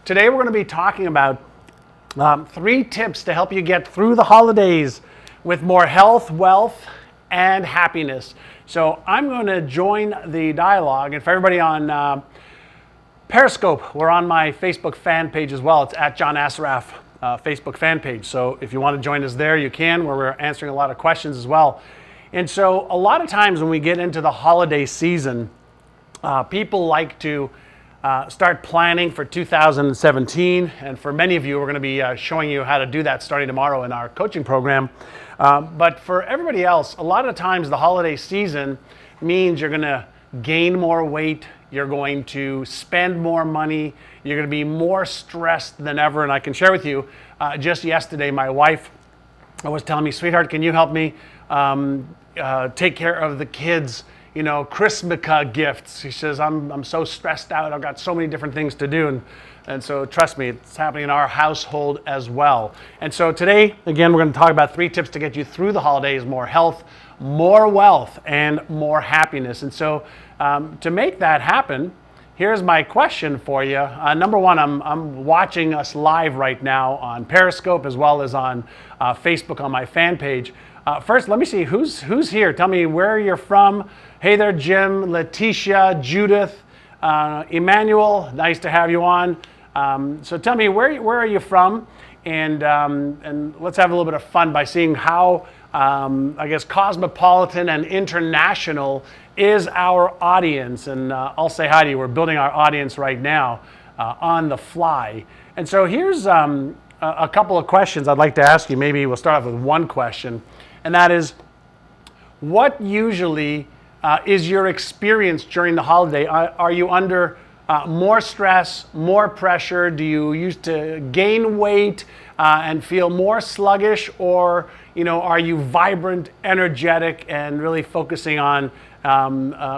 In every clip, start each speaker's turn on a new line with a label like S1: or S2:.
S1: Today we're going to be talking about 3 tips to help you get through the holidays with more health, wealth, and happiness. So I'm going to join the dialogue, and for everybody on Periscope, we're on my Facebook fan page as well. It's at John Assaraf Facebook fan page. So if you want to join us there, you can, where we're answering a lot of questions as well. And so a lot of times when we get into the holiday season, people like to start planning for 2017, and for many of you, we're going to be showing you how to do that starting tomorrow in our coaching program. But for everybody else, a lot of times the holiday season means you're going to gain more weight, you're going to spend more money, you're going to be more stressed than ever. And I can share with you, just yesterday, my wife was telling me, "Sweetheart, can you help me take care of the kids', Christmas gifts?" She says, I'm so stressed out. I've got so many different things to do. And so trust me, it's happening in our household as well. And so today, again, we're going to talk about 3 tips to get you through the holidays: more health, more wealth, and more happiness. And so to make that happen, here's my question for you. Number one, I'm watching us live right now on Periscope as well as on Facebook on my fan page. First, let me see who's here. Tell me where you're from. Hey there, Jim, Letitia, Judith, Emmanuel. Nice to have you on. So tell me where are you from, and let's have a little bit of fun by seeing how I guess cosmopolitan and international is our audience. And I'll say hi to you. We're building our audience right now on the fly. And so here's a couple of questions I'd like to ask you. Maybe we'll start off with one question. And that is, what usually is your experience during the holiday? Are you under more stress, more pressure? Do you used to gain weight and feel more sluggish? Or, are you vibrant, energetic, and really focusing on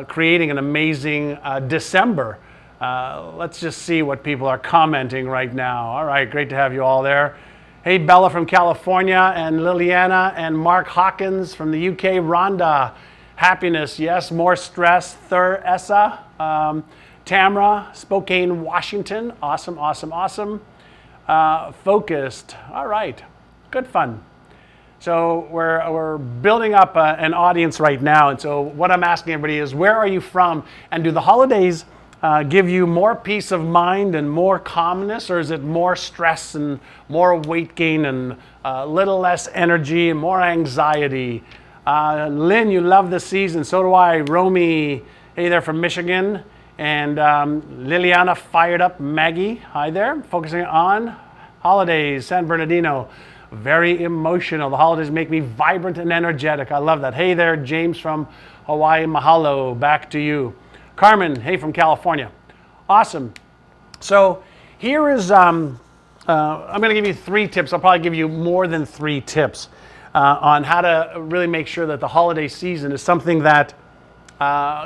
S1: creating an amazing December? Let's just see what people are commenting right now. All right, great to have you all there. Hey, Bella from California, and Liliana, and Mark Hawkins from the UK. Rhonda, happiness, yes. More stress. Thur Essa. Tamra, Spokane, Washington. Awesome, awesome, awesome. Focused. All right, good fun. So we're building up an audience right now. And so what I'm asking everybody is, where are you from? And do the holidays give you more peace of mind and more calmness, or is it more stress and more weight gain and a little less energy and more anxiety? Lynn, you love the season. So do I. Romy, hey there from Michigan. And Liliana, fired up. Maggie, hi there. Focusing on holidays. San Bernardino, very emotional. The holidays make me vibrant and energetic. I love that. Hey there, James from Hawaii. Mahalo. Back to you. Carmen, hey, from California. Awesome. So here is, I'm going to give you 3 tips. I'll probably give you more than 3 tips on how to really make sure that the holiday season is something that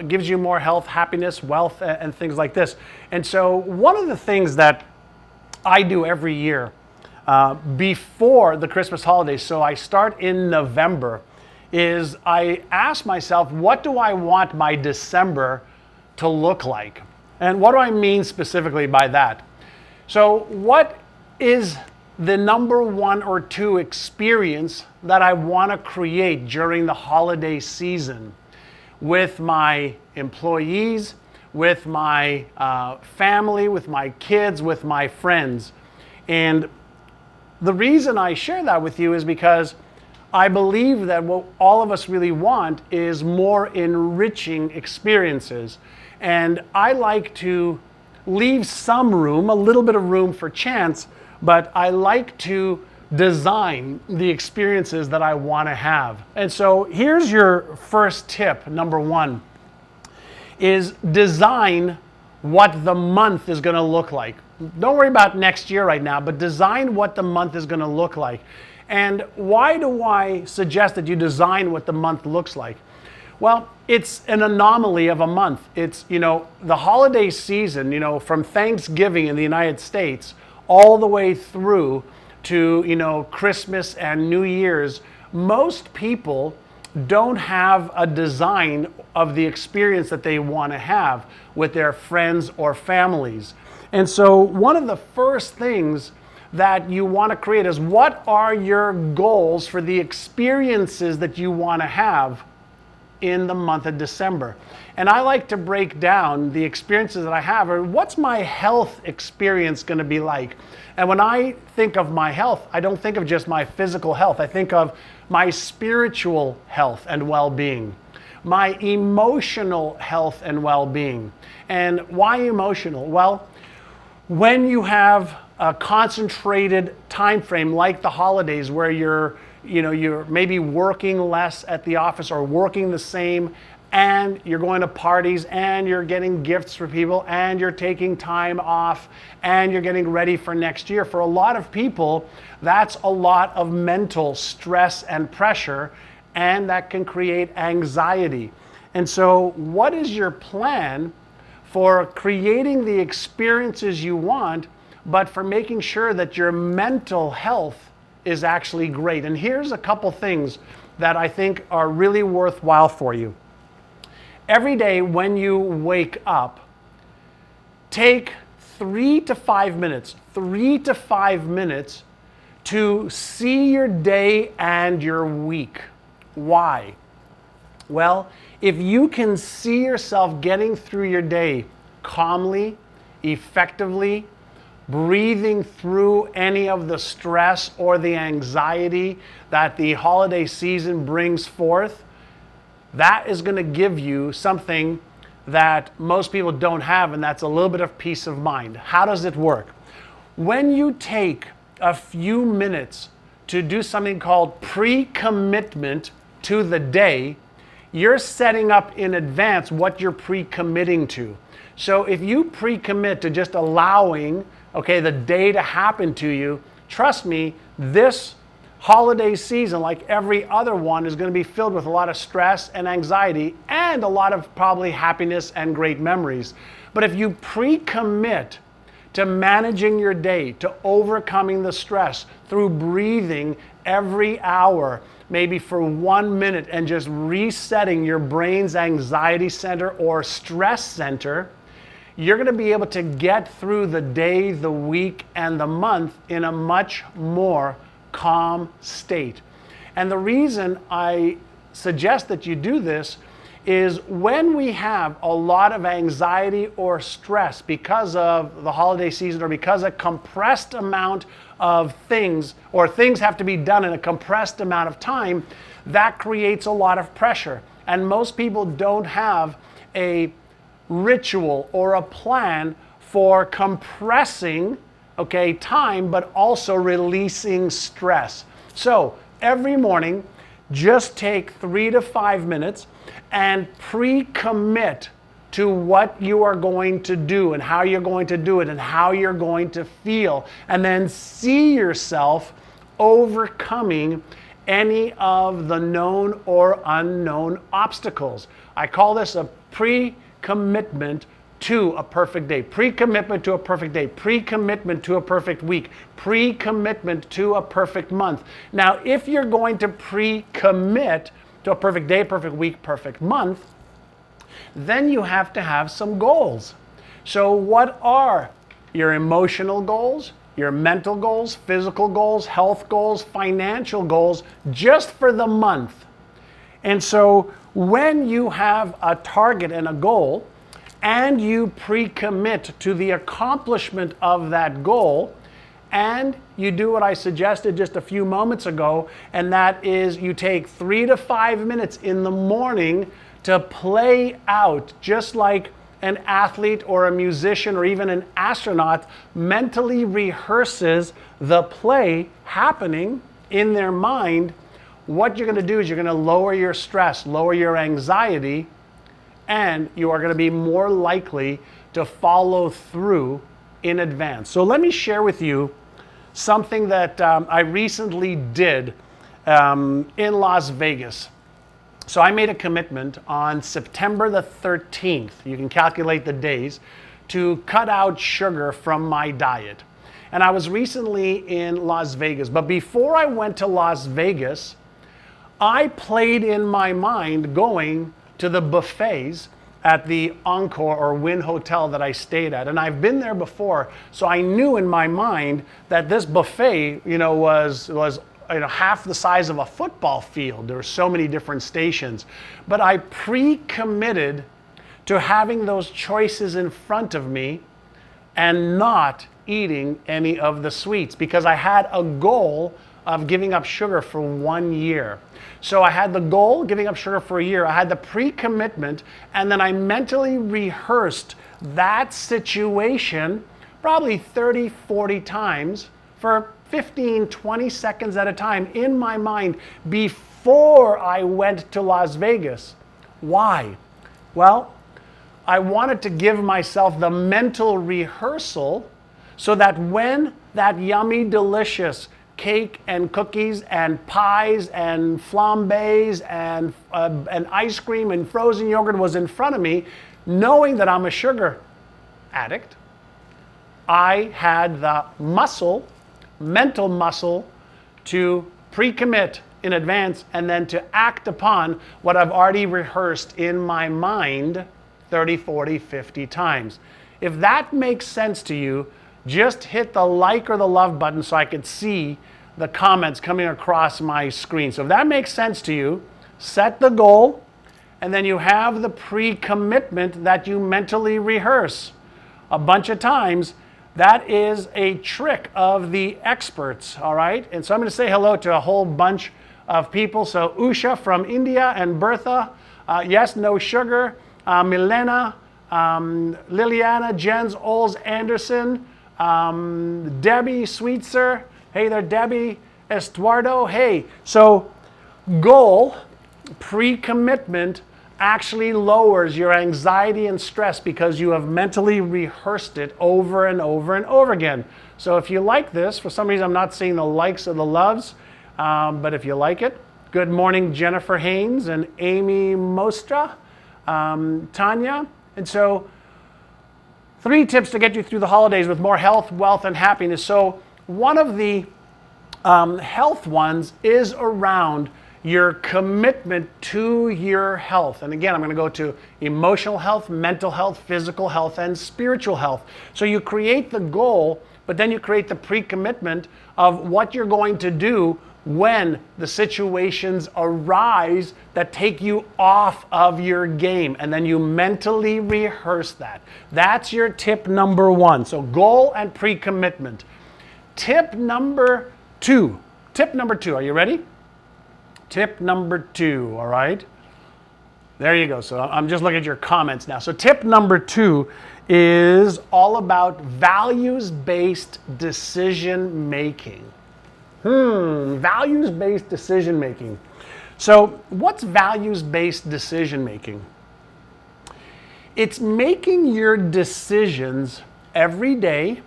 S1: gives you more health, happiness, wealth, and things like this. And so one of the things that I do every year before the Christmas holidays, so I start in November, is I ask myself, what do I want my December to look like? And what do I mean specifically by that? So what is the number 1 or 2 experience that I want to create during the holiday season with my employees, with my family, with my kids, with my friends? And the reason I share that with you is because I believe that what all of us really want is more enriching experiences. And I like to leave some room, a little bit of room for chance, but I like to design the experiences that I want to have. And so here's your first tip, number 1, is design what the month is going to look like. Don't worry about next year right now, but design what the month is going to look like. And why do I suggest that you design what the month looks like? Well, it's an anomaly of a month. It's, the holiday season, from Thanksgiving in the United States all the way through to, Christmas and New Year's. Most people don't have a design of the experience that they want to have with their friends or families. And so one of the first things that you want to create is, what are your goals for the experiences that you want to have in the month of December? And I like to break down the experiences that I have, or what's my health experience going to be like? And when I think of my health, I don't think of just my physical health. I think of my spiritual health and well-being, my emotional health and well-being. And why emotional? Well, when you have a concentrated time frame like the holidays, where you're maybe working less at the office or working the same, and you're going to parties and you're getting gifts for people and you're taking time off and you're getting ready for next year. For a lot of people, that's a lot of mental stress and pressure, and that can create anxiety. And so what is your plan for creating the experiences you want, but for making sure that your mental health is actually great? And here's a couple things that I think are really worthwhile for you. Every day when you wake up, take 3 to 5 minutes to see your day and your week. Why? Well, if you can see yourself getting through your day calmly, effectively, breathing through any of the stress or the anxiety that the holiday season brings forth, that is going to give you something that most people don't have, and that's a little bit of peace of mind. How does it work? When you take a few minutes to do something called pre-commitment to the day, you're setting up in advance what you're pre-committing to. So if you pre-commit to just allowing, the day to happen to you, trust me, this holiday season, like every other one, is going to be filled with a lot of stress and anxiety and a lot of probably happiness and great memories. But if you pre-commit to managing your day, to overcoming the stress through breathing every hour, maybe for 1 minute, and just resetting your brain's anxiety center or stress center, you're going to be able to get through the day, the week, and the month in a much more calm state. And the reason I suggest that you do this is, when we have a lot of anxiety or stress because of the holiday season, or because a compressed amount of things, or things have to be done in a compressed amount of time, that creates a lot of pressure. And most people don't have a ritual or a plan for compressing time, but also releasing stress. So every morning, just take 3 to 5 minutes and pre-commit to what you are going to do and how you're going to do it and how you're going to feel, and then see yourself overcoming any of the known or unknown obstacles. I call this a pre-commitment to a perfect day, pre-commitment to a perfect day, pre-commitment to a perfect week, pre-commitment to a perfect month. Now, if you're going to pre-commit to a perfect day, perfect week, perfect month, then you have to have some goals. So what are your emotional goals, your mental goals, physical goals, health goals, financial goals, just for the month? And so when you have a target and a goal, and you pre-commit to the accomplishment of that goal, and you do what I suggested just a few moments ago, and that is, you take 3 to 5 minutes in the morning to play out, just like an athlete or a musician or even an astronaut mentally rehearses the play happening in their mind. What you're going to do is, you're going to lower your stress, lower your anxiety, and you are going to be more likely to follow through in advance. So let me share with you something that I recently did in Las Vegas. So I made a commitment on September the 13th, you can calculate the days, to cut out sugar from my diet. And I was recently in Las Vegas, but before I went to Las Vegas, I played in my mind going to the buffets at the Encore or Wynn Hotel that I stayed at. And I've been there before, so I knew in my mind that this buffet, was half the size of a football field. There were so many different stations. But I pre-committed to having those choices in front of me and not eating any of the sweets because I had a goal of giving up sugar for 1 year. So I had the goal, giving up sugar for a year. I had the pre-commitment, and then I mentally rehearsed that situation probably 30, 40 times for 15, 20 seconds at a time in my mind before I went to Las Vegas. Why? Well, I wanted to give myself the mental rehearsal so that when that yummy, delicious cake and cookies and pies and flambés and ice cream and frozen yogurt was in front of me, knowing that I'm a sugar addict, I had the mental muscle to pre-commit in advance and then to act upon what I've already rehearsed in my mind 30, 40, 50 times. If that makes sense to you, just hit the like or the love button so I could see the comments coming across my screen. So if that makes sense to you, set the goal, and then you have the pre-commitment that you mentally rehearse a bunch of times. That is a trick of the experts, all right? And so I'm going to say hello to a whole bunch of people. So Usha from India and Bertha, yes, no sugar. Milena, Liliana, Jens, Oles, Anderson, Debbie Sweetser. Hey there, Debbie. Estuardo. Hey. So goal, pre-commitment actually lowers your anxiety and stress because you have mentally rehearsed it over and over and over again. So if you like this, for some reason I'm not seeing the likes or the loves, but if you like it, good morning, Jennifer Haynes and Amy Mostra, Tanya. And so 3 tips to get you through the holidays with more health, wealth, and happiness. So one of the health ones is around your commitment to your health. And again, I'm going to go to emotional health, mental health, physical health, and spiritual health. So you create the goal, but then you create the pre-commitment of what you're going to do when the situations arise that take you off of your game. And then you mentally rehearse that. That's your tip number 1. So goal and pre-commitment. Tip number 2. Are you ready? Tip number 2, all right? There you go. So I'm just looking at your comments now. So tip number 2 is all about values-based decision making. Values-based decision making. So what's values-based decision making? It's making your decisions every day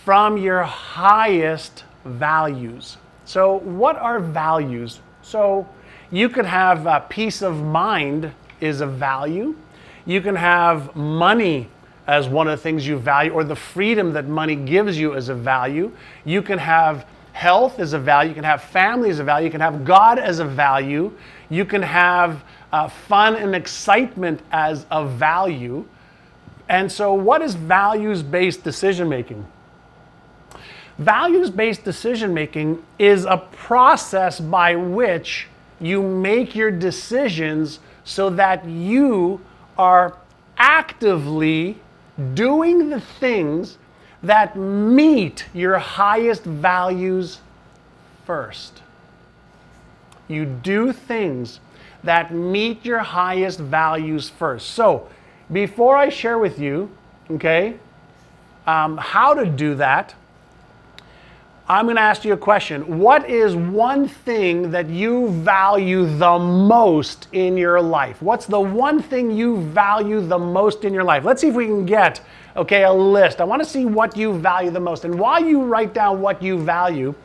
S1: from your highest values. So what are values? So you could have peace of mind is a value. You can have money as one of the things you value, or the freedom that money gives you as a value. You can have health as a value. You can have family as a value. You can have God as a value. You can have fun and excitement as a value. And so what is values-based decision making? Values-based decision making is a process by which you make your decisions so that you are actively doing the things that meet your highest values first. You do things that meet your highest values first. So before I share with you, okay, how to do that, I'm going to ask you a question. What is one thing that you value the most in your life? What's the one thing you value the most in your life? Let's see if we can get, okay, a list. I want to see what you value the most. And while you write down what you value,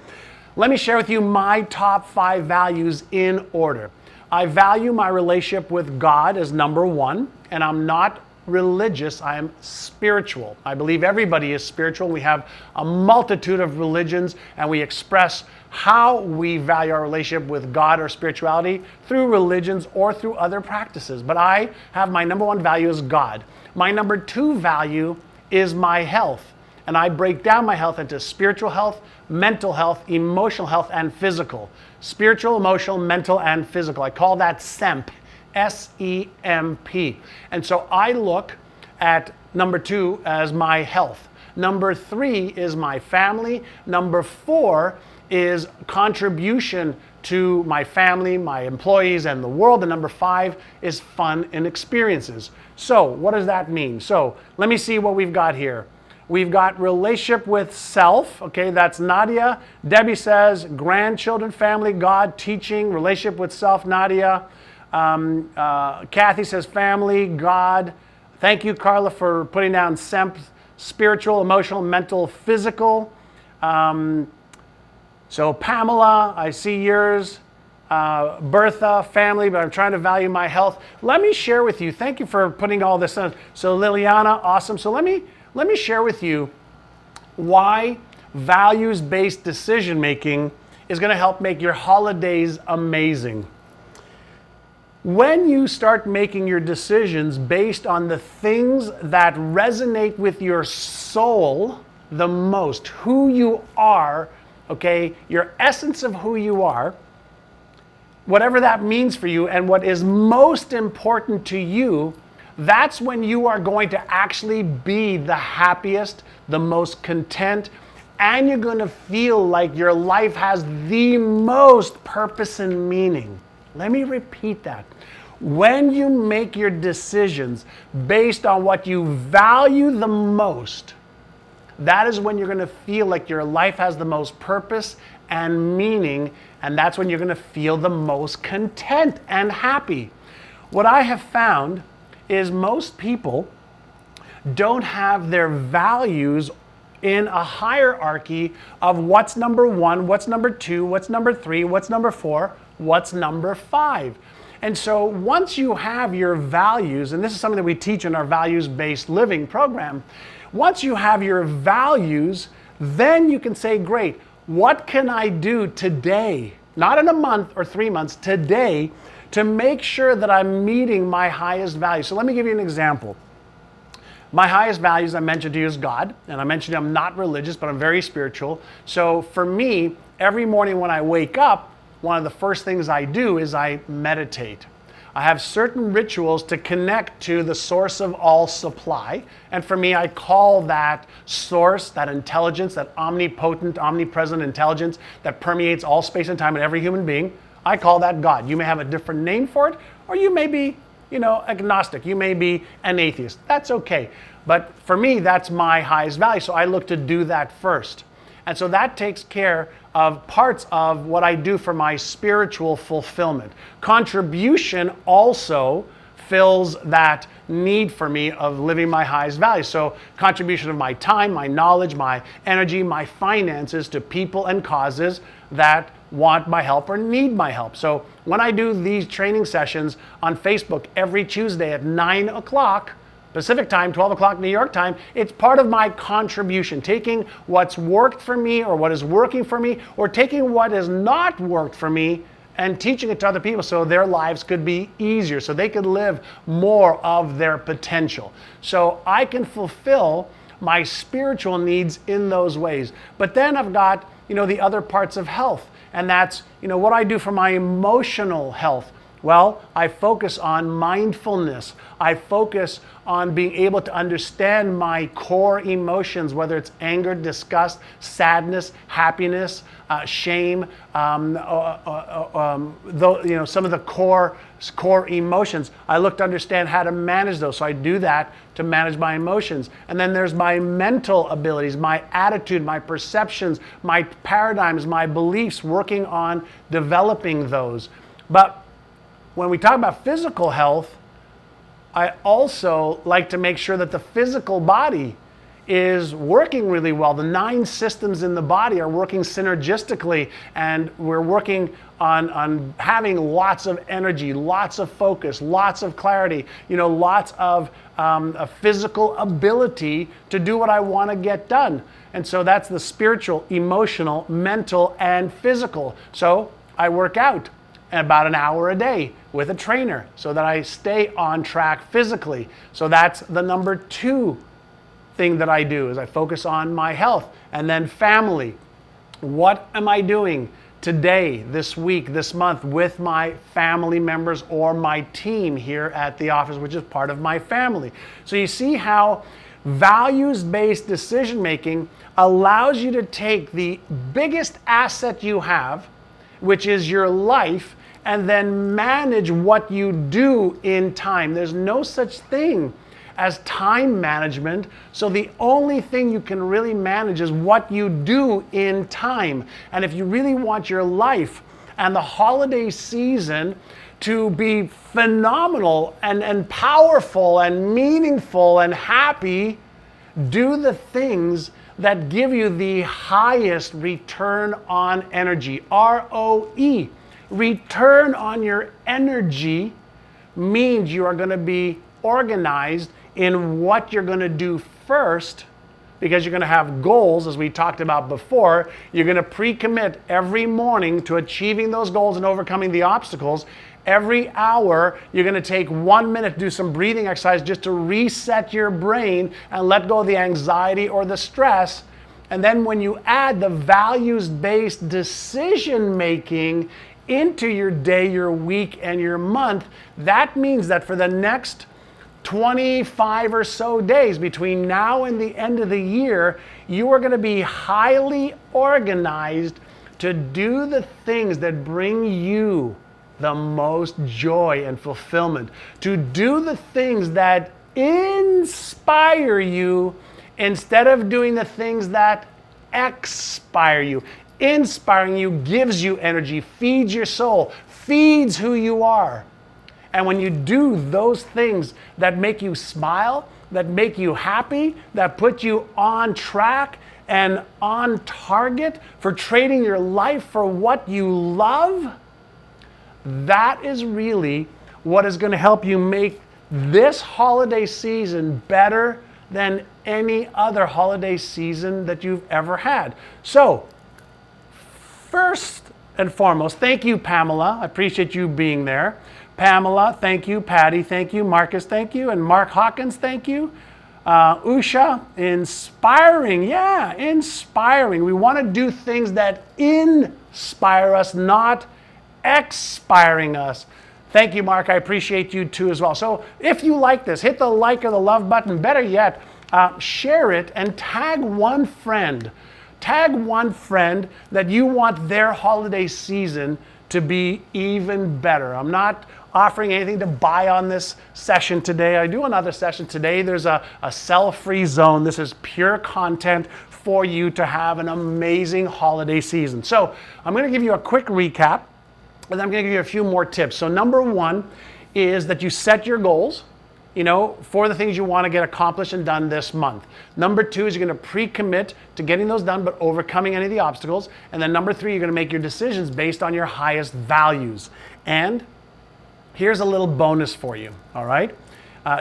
S1: let me share with you my top 5 values in order. I value my relationship with God as number 1, and I'm not religious, I am spiritual. I believe everybody is spiritual. We have a multitude of religions, and we express how we value our relationship with God or spirituality through religions or through other practices. But I have my number one value is God. My number two value is my health. And I break down my health into spiritual health, mental health, emotional health, and physical. Spiritual, emotional, mental, and physical. I call that SEMP, S-E-M-P. And so I look at number two as my health. Number three is my family. Number four is contribution to my family, my employees, and the world. And number five is fun and experiences. So what does that mean? So let me see what we've got here. We've got relationship with self. Okay, that's Nadia. Debbie says grandchildren, family, God, teaching, relationship with self, Nadia. Kathy says family, God. Thank you, Carla, for putting down SEMP, spiritual, emotional, mental, physical. So Pamela, I see yours. Bertha, family, but I'm trying to value my health. Let me share with you. Thank you for putting all this on. So Liliana, awesome. So let me share with you why values-based decision making is going to help make your holidays amazing. When you start making your decisions based on the things that resonate with your soul the most, who you are, okay, your essence of who you are, whatever that means for you, and what is most important to you, that's when you are going to actually be the happiest, the most content, and you're going to feel like your life has the most purpose and meaning. Let me repeat that. When you make your decisions based on what you value the most, that is when you're going to feel like your life has the most purpose and meaning, and that's when you're going to feel the most content and happy. What I have found is most people don't have their values in a hierarchy of what's number one, what's number two, what's number three, what's number four, what's number five. And so once you have your values, and this is something that we teach in our values-based living program, once you have your values, then you can say, great, what can I do today, not in a month or 3 months, today, to make sure that I'm meeting my highest value? So let me give you an example. My highest values I mentioned to you is God, and I mentioned I'm not religious, but I'm very spiritual. So for me, every morning when I wake up, one of the first things I do is I meditate. I have certain rituals to connect to the source of all supply. And for me, I call that source, that intelligence, that omnipotent, omnipresent intelligence that permeates all space and time in every human being. I call that God. You may have a different name for it, or you may be, agnostic. You may be an atheist. That's okay. But for me, that's my highest value. So I look to do that first. And so that takes care of parts of what I do for my spiritual fulfillment. Contribution also fills that need for me of living my highest value. So contribution of my time, my knowledge, my energy, my finances to people and causes that want my help or need my help. So when I do these training sessions on Facebook every Tuesday at 9 o'clock, Pacific time, 12 o'clock New York time, it's part of my contribution, taking what's worked for me or what is working for me, or taking what has not worked for me and teaching it to other people so their lives could be easier, so they could live more of their potential. So I can fulfill my spiritual needs in those ways. But then I've got, the other parts of health, and that's, what I do for my emotional health. Well, I focus on mindfulness. I focus on being able to understand my core emotions, whether it's anger, disgust, sadness, happiness, shame, some of the core emotions. I look to understand how to manage those. So I do that to manage my emotions. And then there's my mental abilities, my attitude, my perceptions, my paradigms, my beliefs, working on developing those. But when we talk about physical health, I also like to make sure that the physical body is working really well. The 9 systems in the body are working synergistically, and we're working on having lots of energy, lots of focus, lots of clarity, lots of a physical ability to do what I want to get done. And so that's the spiritual, emotional, mental, and physical. So I work out about an hour a day with a trainer so that I stay on track physically. So that's the number 2 thing that I do, is I focus on my health. And then family. What am I doing today, this week, this month with my family members or my team here at the office, which is part of my family? So you see how values-based decision making allows you to take the biggest asset you have, which is your life, and then manage what you do in time. There's no such thing as time management, so the only thing you can really manage is what you do in time. And if you really want your life and the holiday season to be phenomenal and powerful and meaningful and happy, do the things that give you the highest return on energy, ROE. Return on your energy means you are going to be organized in what you're going to do first, because you're going to have goals, as we talked about before. You're going to pre-commit every morning to achieving those goals and overcoming the obstacles. Every hour, you're going to take 1 minute to do some breathing exercise just to reset your brain and let go of the anxiety or the stress. And then when you add the values-based decision making into your day, your week, and your month, that means that for the next 25 or so days between now and the end of the year, you are going to be highly organized to do the things that bring you the most joy and fulfillment, to do the things that inspire you instead of doing the things that expire you. Inspiring you gives you energy, feeds your soul, feeds who you are. And when you do those things that make you smile, that make you happy, that put you on track and on target for trading your life for what you love, that is really what is going to help you make this holiday season better than any other holiday season that you've ever had. So, first and foremost, thank you, Pamela. I appreciate you being there. Pamela, thank you. Patty, thank you. Marcus, thank you. And Mark Hawkins, thank you. Usha, inspiring. Yeah, inspiring. We want to do things that inspire us, not expiring us. Thank you, Mark. I appreciate you too as well. So if you like this, hit the like or the love button. Better yet, share it and tag one friend. Tag one friend that you want their holiday season to be even better. I'm not offering anything to buy on this session today. I do another session today. There's a sell-free zone. This is pure content for you to have an amazing holiday season. So I'm going to give you a quick recap, and then I'm going to give you a few more tips. So number 1 is that you set your goals, for the things you want to get accomplished and done this month. Number 2 is you're going to pre-commit to getting those done, but overcoming any of the obstacles. And then number 3, you're going to make your decisions based on your highest values. And here's a little bonus for you, all right?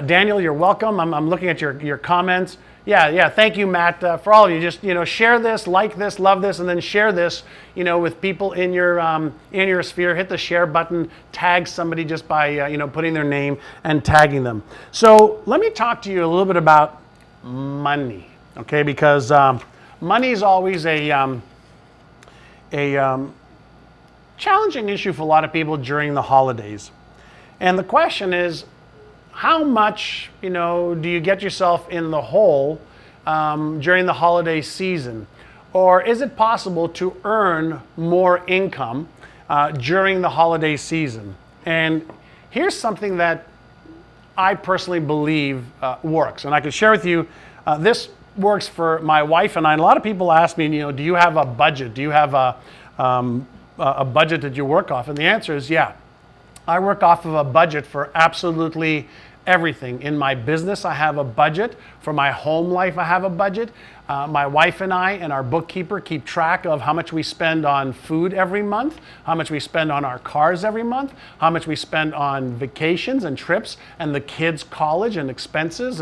S1: Daniel, you're welcome. I'm looking at your comments. Yeah, thank you, Matt, for all of you. Just, share this, like this, love this, and then share this, with people in your sphere. Hit the share button, tag somebody just by, putting their name and tagging them. So let me talk to you a little bit about money, okay? Because money is always a challenging issue for a lot of people during the holidays. And the question is, how much, do you get yourself in the hole during the holiday season? Or is it possible to earn more income during the holiday season? And here's something that I personally believe works. And I can share with you, this works for my wife and I. And a lot of people ask me, do you have a budget? Do you have a budget that you work off? And the answer is yeah. I work off of a budget for absolutely everything. In my business, I have a budget. For my home life, I have a budget. My wife and I and our bookkeeper keep track of how much we spend on food every month, how much we spend on our cars every month, how much we spend on vacations and trips and the kids' college and expenses.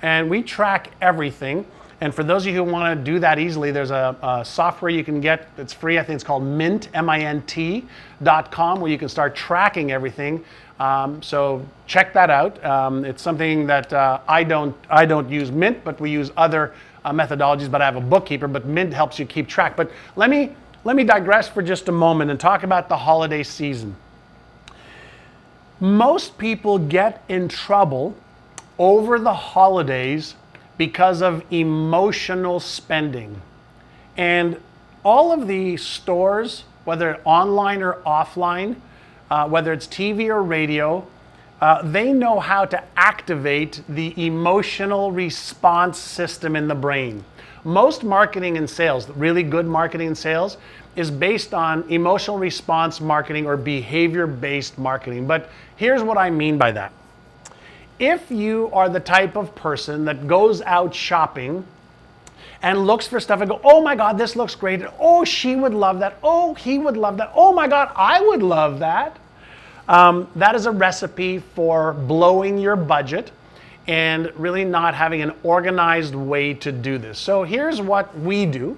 S1: And we track everything. And for those of you who want to do that easily, there's a software you can get that's free. I think it's called Mint, MINT.com, where you can start tracking everything. So check that out. It's something that I don't use Mint, but we use other methodologies. But I have a bookkeeper. But Mint helps you keep track. But let me digress for just a moment and talk about the holiday season. Most people get in trouble over the holidays because of emotional spending. And all of the stores, whether online or offline, whether it's TV or radio, they know how to activate the emotional response system in the brain. Most marketing and sales, really good marketing and sales, is based on emotional response marketing or behavior-based marketing. But here's what I mean by that. If you are the type of person that goes out shopping and looks for stuff and go, oh my God, this looks great. Oh, she would love that. Oh, he would love that. Oh my God, I would love that. That is a recipe for blowing your budget and really not having an organized way to do this. So here's what we do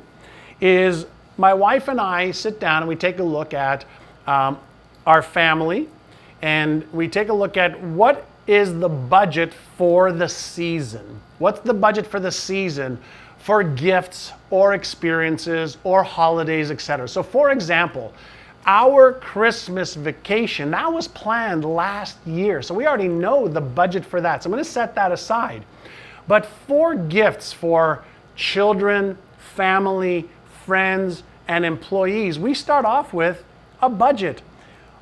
S1: is my wife and I sit down and we take a look at our family and we take a look at what is the budget for the season. What's the budget for the season for gifts or experiences or holidays, etc. So for example, our Christmas vacation, that was planned last year. So we already know the budget for that. So I'm going to set that aside. But for gifts for children, family, friends, and employees, we start off with a budget.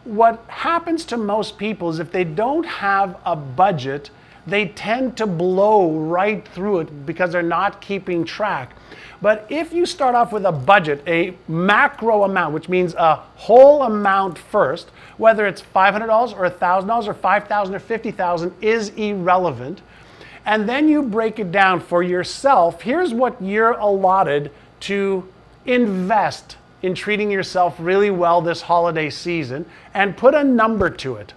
S1: What happens to most people is if they don't have a budget, they tend to blow right through it because they're not keeping track. But if you start off with a budget, a macro amount, which means a whole amount first, whether it's $500 or $1,000 or $5,000 or $50,000 is irrelevant. And then you break it down for yourself. Here's what you're allotted to invest in treating yourself really well this holiday season, and put a number to it.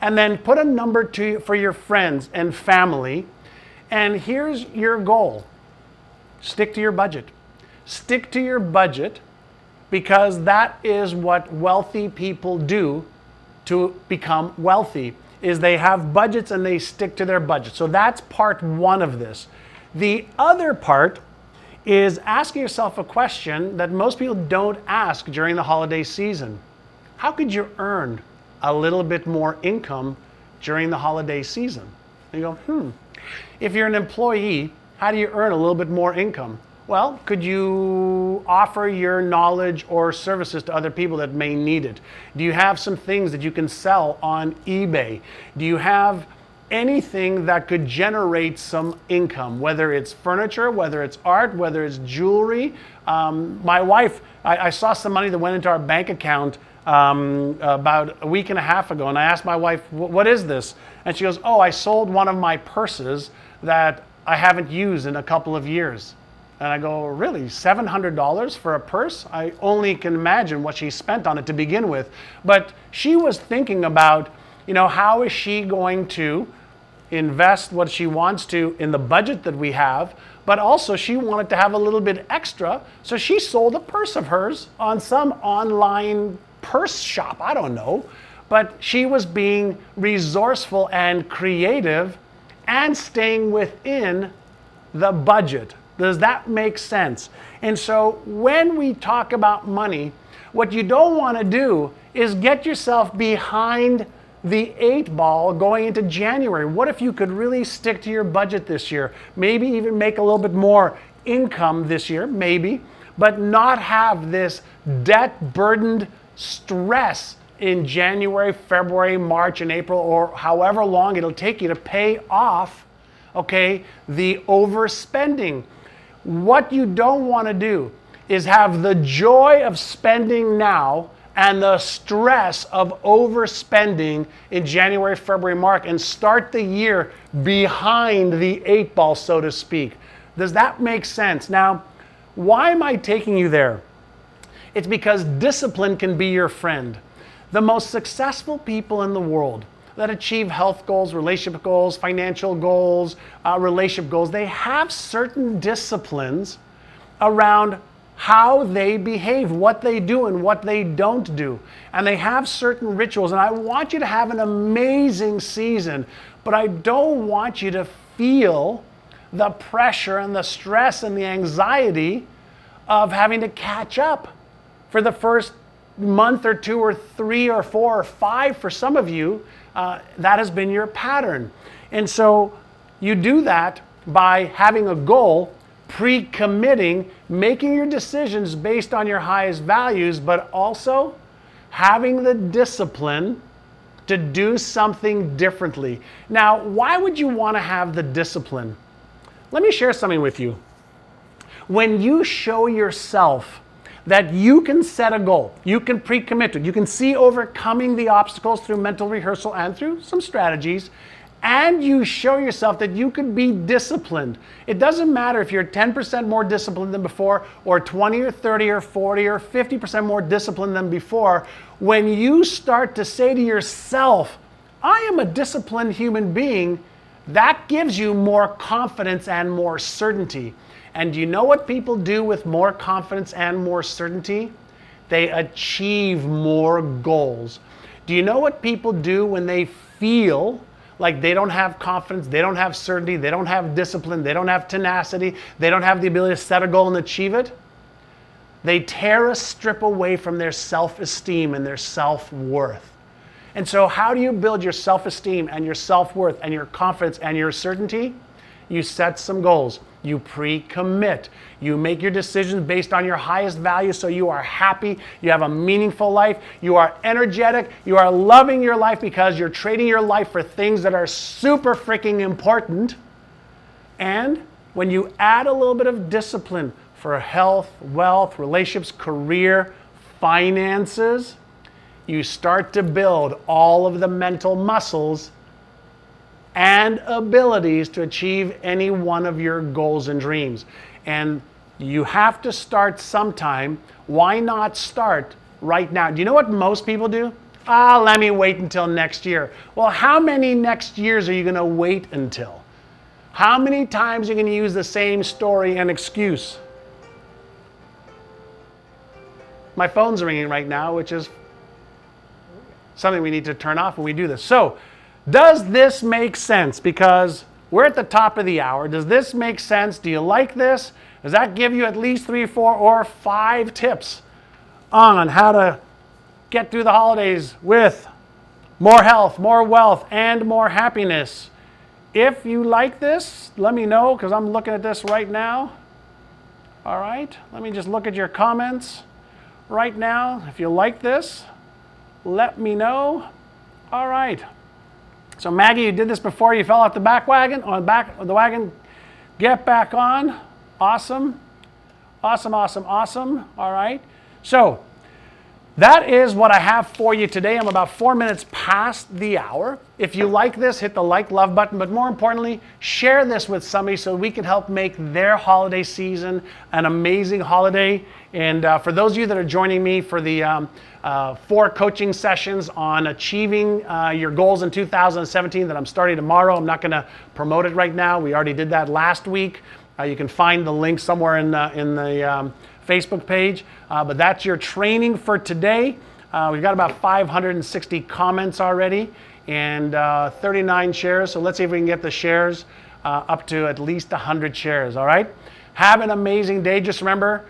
S1: And then put a number for your friends and family. And here's your goal. Stick to your budget. Stick to your budget because that is what wealthy people do to become wealthy, is they have budgets and they stick to their budget. So that's part one of this. The other part is asking yourself a question that most people don't ask during the holiday season. How could you earn a little bit more income during the holiday season? And you go, if you're an employee, how do you earn a little bit more income? Well, could you offer your knowledge or services to other people that may need it? Do you have some things that you can sell on eBay? Do you have anything that could generate some income, whether it's furniture, whether it's art, whether it's jewelry? My wife, I saw some money that went into our bank account about a week and a half ago, and I asked my wife, what is this? And she goes, oh, I sold one of my purses that I haven't used in a couple of years. And I go, really, $700 for a purse? I only can imagine what she spent on it to begin with. But she was thinking about, how is she going to invest what she wants to in the budget that we have, but also she wanted to have a little bit extra, so she sold a purse of hers on some online purse shop, I don't know, but she was being resourceful and creative and staying within the budget. Does that make sense? And so when we talk about money, what you don't want to do is get yourself behind the 8 ball going into January. What if you could really stick to your budget this year? Maybe even make a little bit more income this year, maybe, but not have this debt-burdened stress in January, February, March, and April, or however long it'll take you to pay off, the overspending. What you don't want to do is have the joy of spending now and the stress of overspending in January, February, March, and start the year behind the 8 ball, so to speak. Does that make sense? Now, why am I taking you there? It's because discipline can be your friend. The most successful people in the world that achieve health goals, relationship goals, financial goals, relationship goals, they have certain disciplines around how they behave, what they do and what they don't do. And they have certain rituals. And I want you to have an amazing season, but I don't want you to feel the pressure and the stress and the anxiety of having to catch up for the first month or 2 or 3 or 4 or 5 for some of you. That has been your pattern. And so you do that by having a goal, pre-committing, making your decisions based on your highest values, but also having the discipline to do something differently. Now, why would you want to have the discipline? Let me share something with you. When you show yourself that you can set a goal, you can pre-commit to it, you can see overcoming the obstacles through mental rehearsal and through some strategies, and you show yourself that you could be disciplined. It doesn't matter if you're 10% more disciplined than before, or 20 or 30 or 40 or 50% more disciplined than before. When you start to say to yourself, I am a disciplined human being, that gives you more confidence and more certainty. And do you know what people do with more confidence and more certainty? They achieve more goals. Do you know what people do when they feel like they don't have confidence, they don't have certainty, they don't have discipline, they don't have tenacity, they don't have the ability to set a goal and achieve it? They tear a strip away from their self-esteem and their self-worth. And so how do you build your self-esteem and your self-worth and your confidence and your certainty? You set some goals. You pre-commit. You make your decisions based on your highest values so you are happy, you have a meaningful life, you are energetic, you are loving your life because you're trading your life for things that are super freaking important. And when you add a little bit of discipline for health, wealth, relationships, career, finances, you start to build all of the mental muscles and abilities to achieve any one of your goals and dreams. And you have to start sometime. Why not start right now? Do you know what most people do? Let me wait until next year. Well, how many next years are you going to wait until? How many times are you going to use the same story and excuse? My phone's ringing right now, which is something we need to turn off when we do this. So, does this make sense? Because we're at the top of the hour. Does this make sense? Do you like this? Does that give you at least 3, 4, or 5 tips on how to get through the holidays with more health, more wealth, and more happiness? If you like this, let me know, because I'm looking at this right now. All right, let me just look at your comments right now. If you like this, let me know. All right. So Maggie, you did this before, you fell off the back wagon, on the back of the wagon. Get back on. Awesome. Awesome, awesome, awesome. All right. So that is what I have for you today. I'm about 4 minutes past the hour. If you like this, hit the like, love button, but more importantly, share this with somebody so we can help make their holiday season an amazing holiday. And for those of you that are joining me for the 4 coaching sessions on achieving your goals in 2017 that I'm starting tomorrow. I'm not going to promote it right now. We already did that last week. You can find the link somewhere in the Facebook page. But that's your training for today. We've got about 560 comments already and 39 shares. So let's see if we can get the shares up to at least 100 shares. All right. Have an amazing day. Just remember,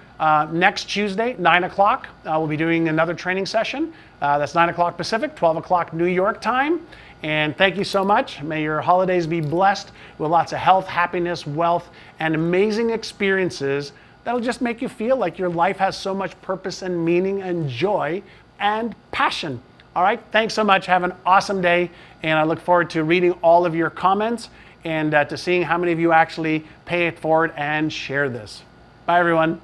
S1: next Tuesday, 9 o'clock, we'll be doing another training session. That's 9 o'clock Pacific, 12 o'clock New York time. And thank you so much. May your holidays be blessed with lots of health, happiness, wealth, and amazing experiences that'll just make you feel like your life has so much purpose and meaning and joy and passion. All right, thanks so much. Have an awesome day. And I look forward to reading all of your comments and to seeing how many of you actually pay it forward and share this. Bye, everyone.